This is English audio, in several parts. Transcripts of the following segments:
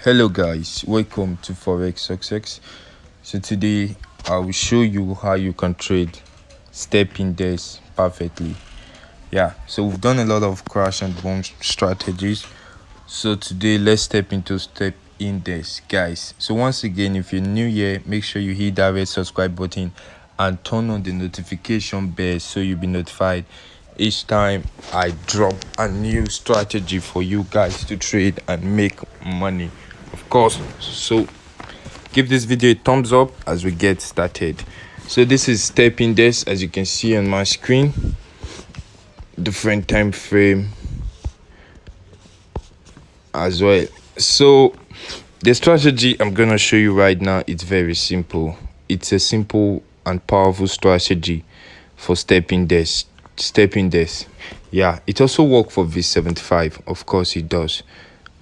Hello guys, welcome to Forex Success. So today I will show you how you can trade stepindex perfectly. So we've done a lot of crash and burn strategies. So today let's step into step index, guys. So once again, if you're new here, make sure you hit that red subscribe button and turn on the notification bell so you'll be notified each time I drop a new strategy for you guys to trade and make money, of course. So give this video a thumbs up as we get started. So this is stepindex, as you can see on my screen. Different time frame as well. So the strategy I'm gonna show you right now, it's very simple. It's a simple and powerful strategy for stepindex. It also works for V75, of course it does,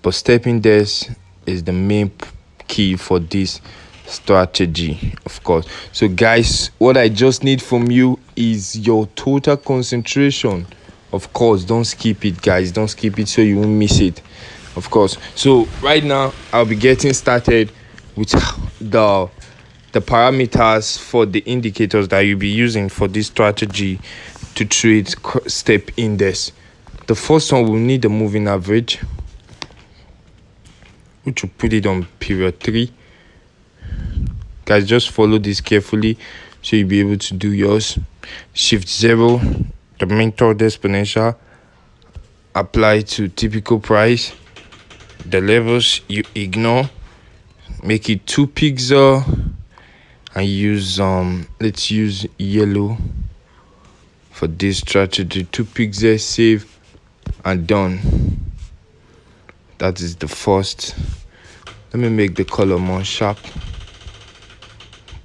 but stepindex is the main key for this strategy, of course. So guys, what I just need from you is your total concentration. Of course, don't skip it, guys. Don't skip it so you won't miss it, of course. So right now I'll be getting started with the parameters for the indicators that you'll be using for this strategy to trade stepindex. The first one, will need the moving average, which will put it on period 3. Guys, just follow this carefully so you'll be able to do yours. Shift 0, the mentor exponential, apply to typical price. The levels you ignore, make it 2 pixel, and use let's use yellow for this strategy. 2 pixels, save and done. That is the first. Let me make the color more sharp.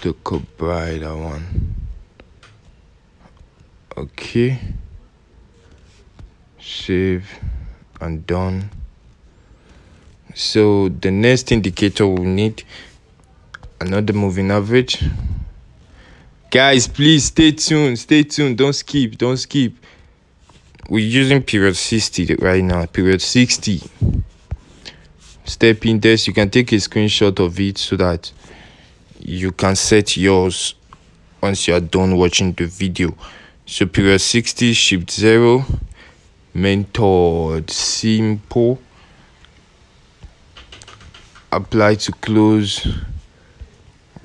The brighter one. Okay, save and done. So the next indicator will need another moving average. Guys, please stay tuned, don't skip. We're using period 60 right now. Period 60 stepindex. You can take a screenshot of it so that you can set yours once you are done watching the video. So period 60, shift 0, mentored simple, apply to close.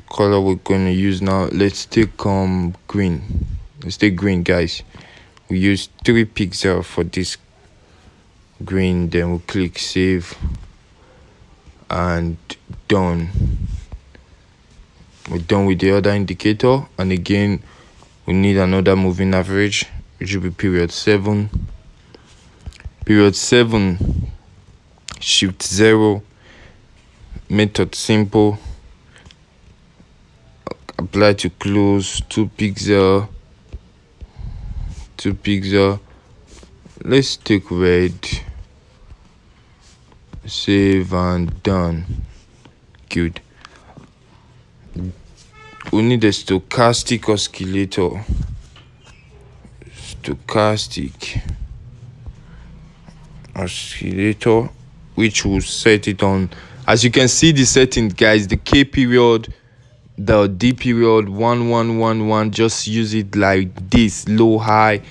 Color we're going to use now, let's take green. Let's take green, guys. We use 3 pixels for this green, then we'll click save and done. We're done with the other indicator, and again we need another moving average, which will be period 7. Period 7, shift 0, method simple, apply to close, 2 pixel. Let's take red, save and done. Good. We need a stochastic oscillator. Which will set it on, as you can see the setting, guys, the K period, the D period, 1111, just use it like this, low high,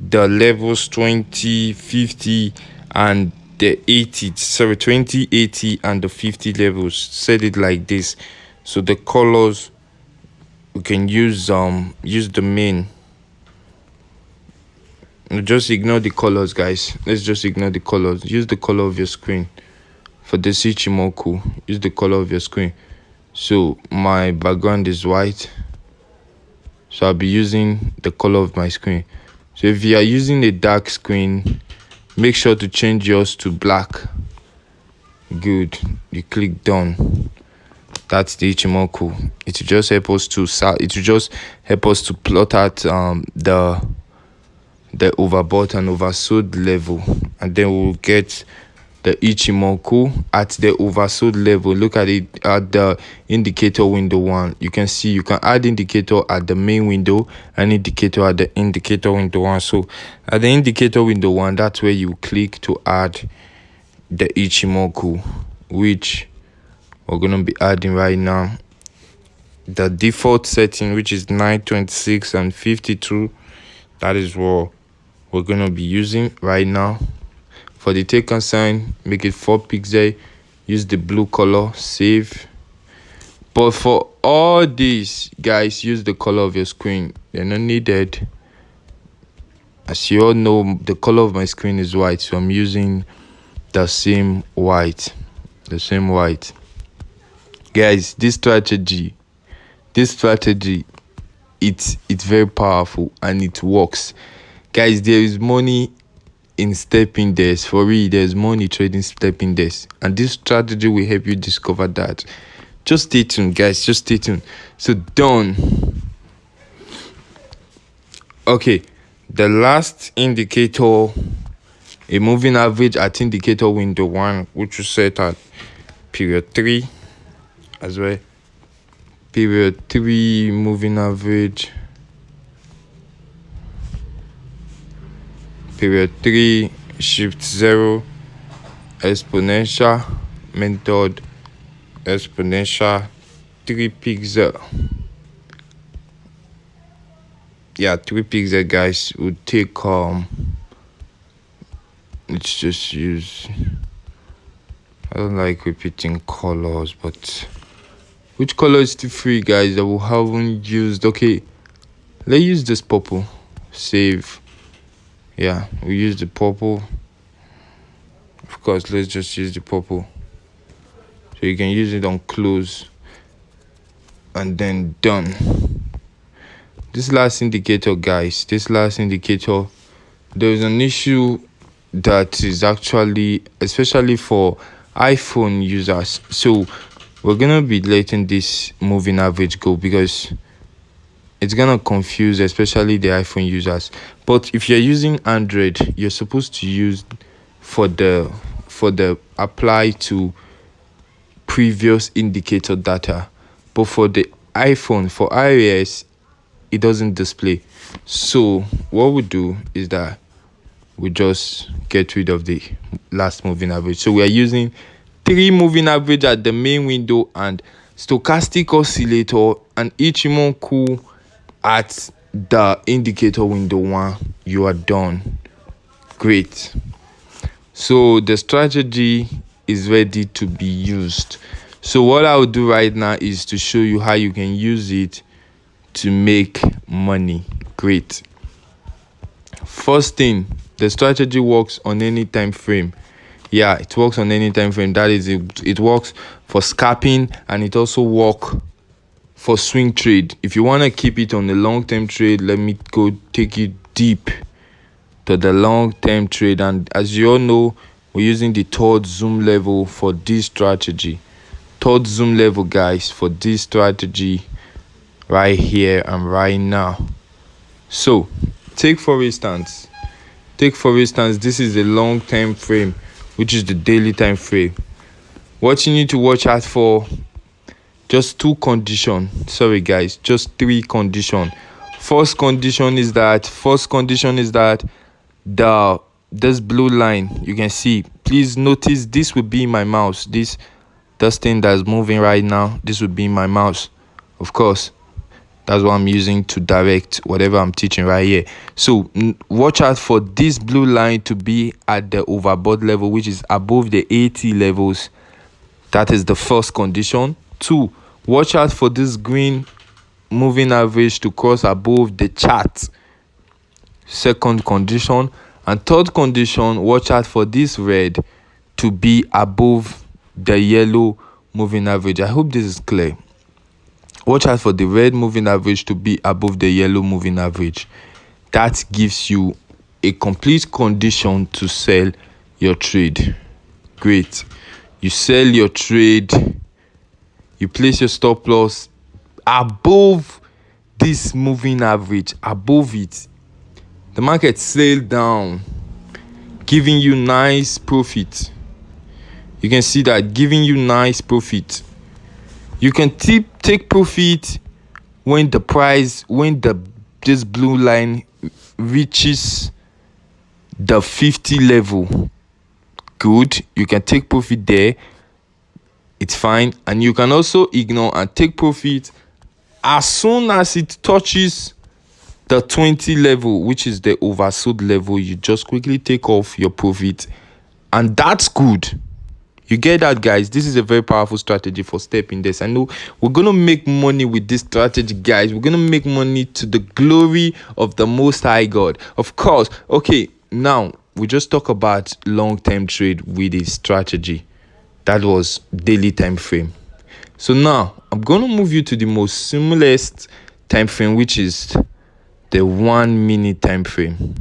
the levels 20, 50 and the 80, 20, 80 and the 50 levels, set it like this. So the colors, we can use the main. Just ignore the colors, guys. Let's just ignore the colors. Use the color of your screen. For the Ichimoku, use the color of your screen. So my background is white, so I'll be using the color of my screen. So if you are using a dark screen, make sure to change yours to black. Good. You click done. That's the Ichimoku. It will just help us to plot out the overbought and oversold level, and then we'll get the Ichimoku at the oversold level. Look at it at the indicator window 1. You can see you can add indicator at the main window and indicator at the indicator window 1. So at the indicator window 1, that's where you click to add the Ichimoku, which we're gonna be adding right now the default setting, which is 926 and 52. That is what we're gonna be using right now. For the take and sign, make it 4 pixel, use the blue color, save. But for all these guys, use the color of your screen. They're not needed. As you all know, the color of my screen is white, so I'm using the same white. Guys, this strategy, it's very powerful and it works. Guys, there is money in stepindex. For real, there's money trading stepindex, and this strategy will help you discover that. Just stay tuned, guys, just stay tuned. So done. Okay, the last indicator, a moving average at indicator window 1, which is set at period 3 as well. Period 3 moving average, period 3 shift 0 exponential method, exponential 3 pixel. Yeah, 3 pixel, guys. Would take let's just use, I don't like repeating colors, but which color is the free, guys, that we haven't used? Okay, let's use this purple. Save. Yeah, we use the purple. Of course, let's just use the purple. So you can use it on close and then done. This last indicator, guys, there's an issue that is actually, especially for iPhone users. So we're gonna be letting this moving average go because it's gonna confuse especially the iPhone users. But if you're using Android, you're supposed to use for the apply to previous indicator data. But for the iPhone, for iOS, it doesn't display. So what we do is that we just get rid of the last moving average. So we are using 3 moving average at the main window and stochastic oscillator and Ichimoku at the indicator window 1. You are done. Great. So the strategy is ready to be used. So what I will do right now is to show you how you can use it to make money. Great. First thing, the strategy works on any time frame. Yeah, it works on any time frame. That is it works for scalping, and it also works for swing trade. If you want to keep it on the long-term trade, let me go take you deep to the long-term trade. And as you all know, we're using the third zoom level for this strategy. Third zoom level, guys, for this strategy right here and right now. So take for instance, this is a long-term frame, which is the daily time frame. What you need to watch out for, just 2 conditions. Sorry, guys, just 3 conditions. First condition is that this blue line you can see, please notice this will be my mouse. This thing that's moving right now, this would be my mouse. Of course, that's what I'm using to direct whatever I'm teaching right here. So watch out for this blue line to be at the overbought level, which is above the 80 levels. That is the first condition. 2, watch out for this green moving average to cross above the chart. Second condition. And third condition, watch out for this red to be above the yellow moving average. I hope this is clear. Watch out for the red moving average to be above the yellow moving average. That gives you a complete condition to sell your trade. Great. You sell your trade, you place your stop loss above this moving average, above it. The market sailed down, giving you nice profit. You can see that, giving you nice profit. You can take profit when the price, this blue line reaches the 50 level. Good, you can take profit there. it's fine. And you can also ignore and take profit as soon as it touches the 20 level, which is the oversold level. You just quickly take off your profit, and that's good. You get that, guys? This is a very powerful strategy for stepping this. I know we're gonna make money with this strategy, guys. We're gonna make money to the glory of the Most High God, of course. Okay, now we just talk about long-term trade with a strategy. That was daily time frame. So now I'm gonna move you to the most simplest time frame, which is the 1 minute time frame.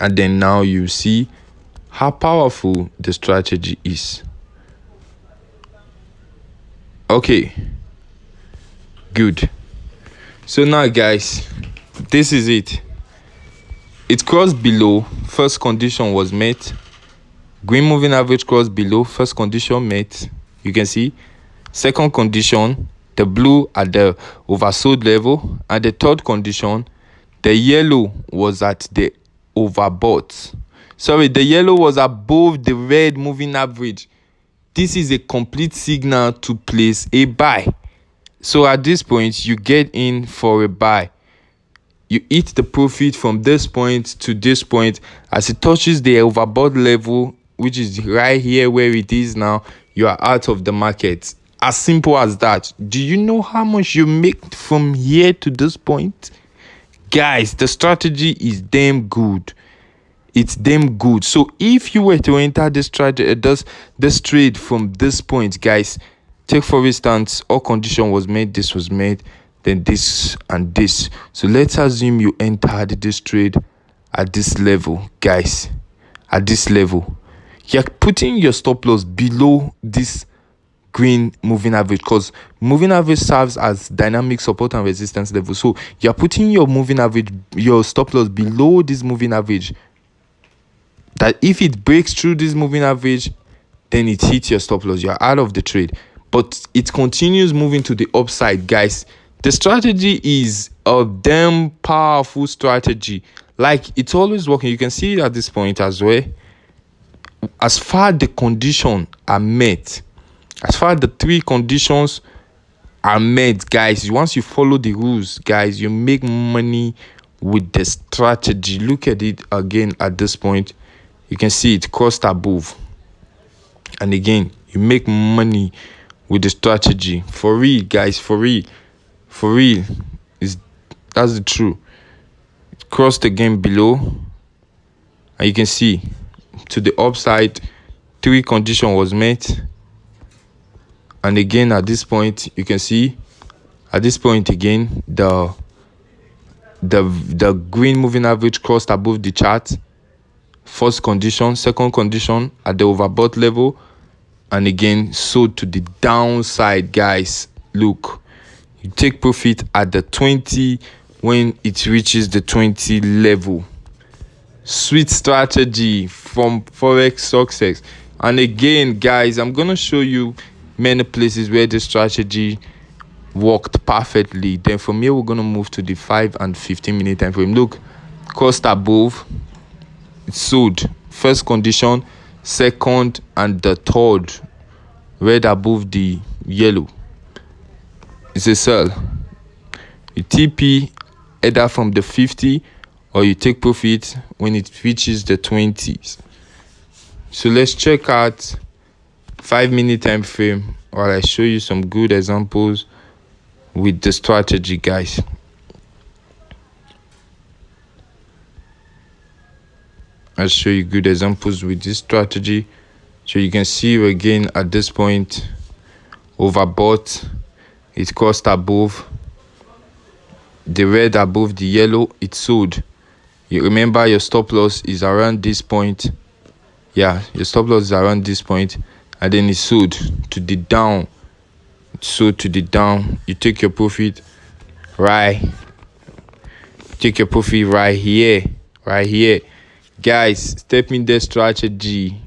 And then now you see how powerful the strategy is. Okay, good. So now, guys, this is it. It crossed below, first condition was met. Green moving average crossed below, first condition met. You can see. Second condition, the blue at the oversold level. And the third condition, the yellow was at the overbought. Sorry, the yellow was above the red moving average. This is a complete signal to place a buy. So at this point, you get in for a buy. You eat the profit from this point to this point. As it touches the overbought level, which is right here where it is now, you are out of the market. As simple as that. Do you know how much you make from here to this point? Guys, the strategy is damn good. It's damn good. So if you were to enter this trade from this point, guys, take for instance, all condition was made, this was made, then this and this. So let's assume you entered this trade at this level, guys. At this level, you're putting your stop loss below this green moving average, because moving average serves as dynamic support and resistance level. So you're putting your moving average, your stop loss below this moving average, that if it breaks through this moving average, then it hits your stop loss. You're out of the trade. But it continues moving to the upside, guys. The strategy is a damn powerful strategy. Like, it's always working. You can see it at this point as well. As far the conditions are met, as far the three conditions are met, guys, once you follow the rules, guys, you make money with the strategy. Look at it again at this point. You can see it crossed above. And again, you make money with the strategy. For real, guys, for real. For real. That's the truth. It crossed again below. And you can see to the upside, three condition was met. And again, at this point, you can see at this point again, the green moving average crossed above the chart. First condition, second condition at the overbought level, and again sold to the downside, guys. Look, you take profit at the 20 when it reaches the 20 level. Sweet strategy from Forex success. And again, guys, I'm gonna show you many places where this strategy worked perfectly. Then from here, we're gonna move to the 5 and 15 minute time frame. Look, cost above, it's sold. First condition, second, and the third, red above the yellow, it's a sell. You TP either from the 50 or you take profit when it reaches the 20s. So let's check out 5 minute time frame while I show you some good examples with the strategy, guys. I'll show you good examples with this strategy. So you can see again at this point, overbought, it crossed above the red above the yellow, it sold. You remember your stop loss is around this point. Yeah, your stop loss is around this point, and then it sold to the down. It sold to the down. You take your profit right. Take your profit right here. Right here. Guys, step in the strategy.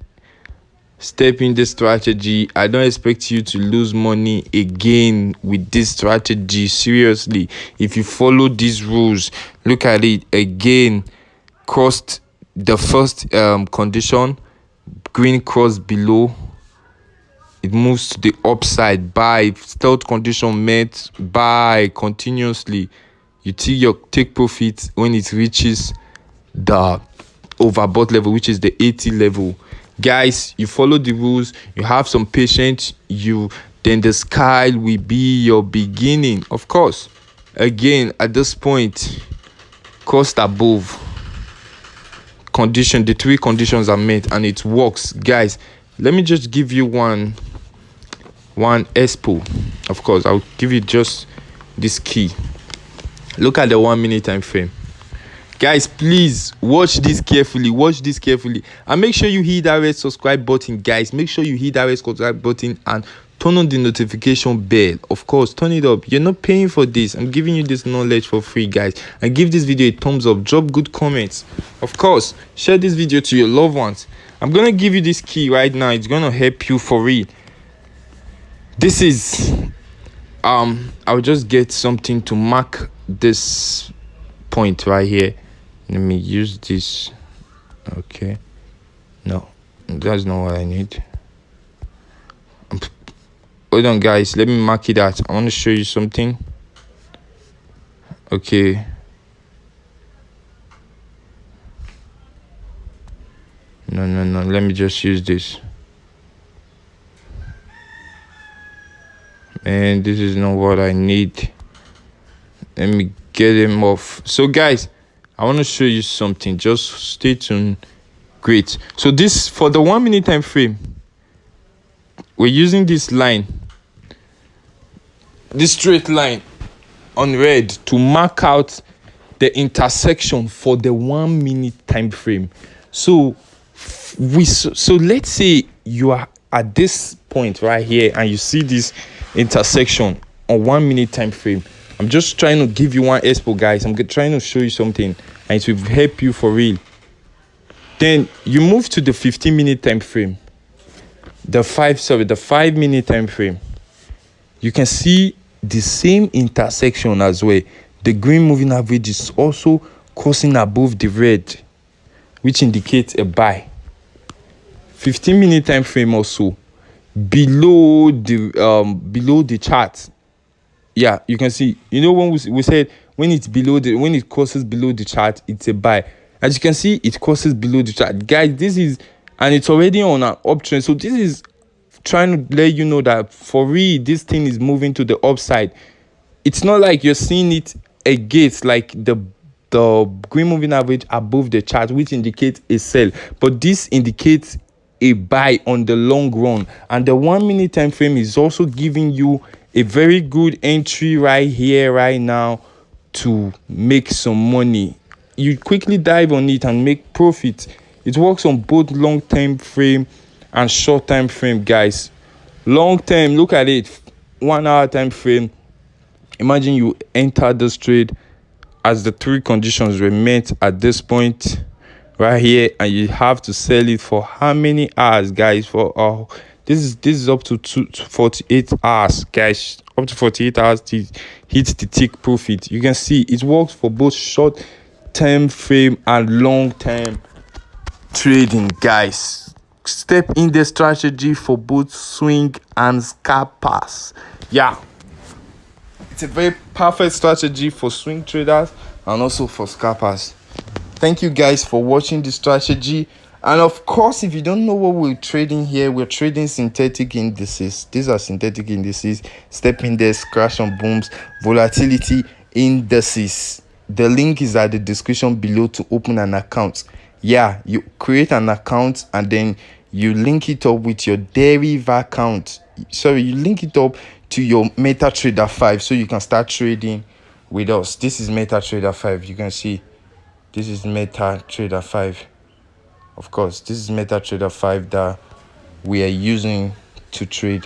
Step in the strategy. I don't expect you to lose money again with this strategy. Seriously, if you follow these rules, look at it again. Crossed the first condition, green cross below. it moves to the upside, buy. Stealth condition met, buy continuously. You take profit when it reaches the overbought level, which is the 80 level. Guys, you follow the rules, you have some patience, then the sky will be your beginning. Of course, again, at this point, cost above condition, the three conditions are met and it works. Guys, let me just give you one expo. Of course, I'll give you just this key. Look at the 1 minute time frame. Guys, please watch this carefully, and make sure you hit that red subscribe button. Guys, make sure you hit that red subscribe button and turn on the notification bell. Of course, turn it up. You're not paying for this. I'm giving you this knowledge for free, guys. And give this video a thumbs up, drop good comments. Of course, share this video to your loved ones. I'm gonna give you this key right now. It's gonna help you for real. This is I'll just get something to mark this point right here. Let me use this. Okay, no, that's not what I need. Hold on, guys, let me mark it out. I want to show you something. Okay, no, let me just use this. And this is not what I need. Let me get him off. So guys, I want to show you something. Just stay tuned. Great. So this, for the 1 minute time frame, we're using this line, this straight line on red, to mark out the intersection for the 1 minute time frame. So let's say you are at this point right here and you see this intersection on 1 minute time frame. I'm just trying to give you one expo, guys. I'm trying to show you something and it will help you for real. Then you move to the 15-minute time frame, the 5-minute time frame. You can see the same intersection as well. The green moving average is also crossing above the red, which indicates a buy. 15-minute time frame also below the chart. Yeah, you can see. You know, when we said when it crosses below the chart, it's a buy. As you can see, it crosses below the chart, guys. This is, and it's already on an uptrend. So this is trying to let you know that for real, this thing is moving to the upside. It's not like you're seeing it against like the green moving average above the chart, which indicates a sell, but this indicates a buy on the long run. And the 1 minute time frame is also giving you a very good entry right here, right now, to make some money. You quickly dive on it and make profit. It works on both long time frame and short time frame, guys. Long term, look at it, 1 hour time frame. Imagine you enter this trade as the three conditions were met at this point right here, and you have to sell it for how many hours, guys? For this is up to 48 hours, guys. Up to 48 hours to hit the tick profit. You can see it works for both short term frame and long term trading, guys. Step in the strategy for both swing and scalpers. Yeah, it's a very perfect strategy for swing traders and also for scalpers. Thank you guys for watching the strategy. And of course, if you don't know what we're trading here, we're trading synthetic indices. These are synthetic indices: step index, crash and booms, volatility indices. The link is at the description below to open an account. Yeah, you create an account and then you link it up with your derivative account. Sorry, you link it up to your MetaTrader 5 so you can start trading with us. This is MetaTrader 5. You can see this is MetaTrader 5. Of course, this is MetaTrader 5 that we are using to trade.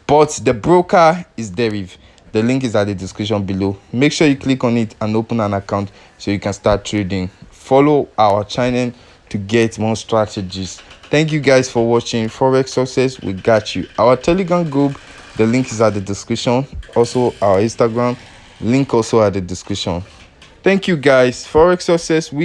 But the broker is Deriv. The link is at the description below. Make sure you click on it and open an account so you can start trading. Follow our channel to get more strategies. Thank you guys for watching. Forex Success, we got you. Our Telegram group, the link is at the description. Also, our Instagram, link also at the description. Thank you guys. Forex Success, we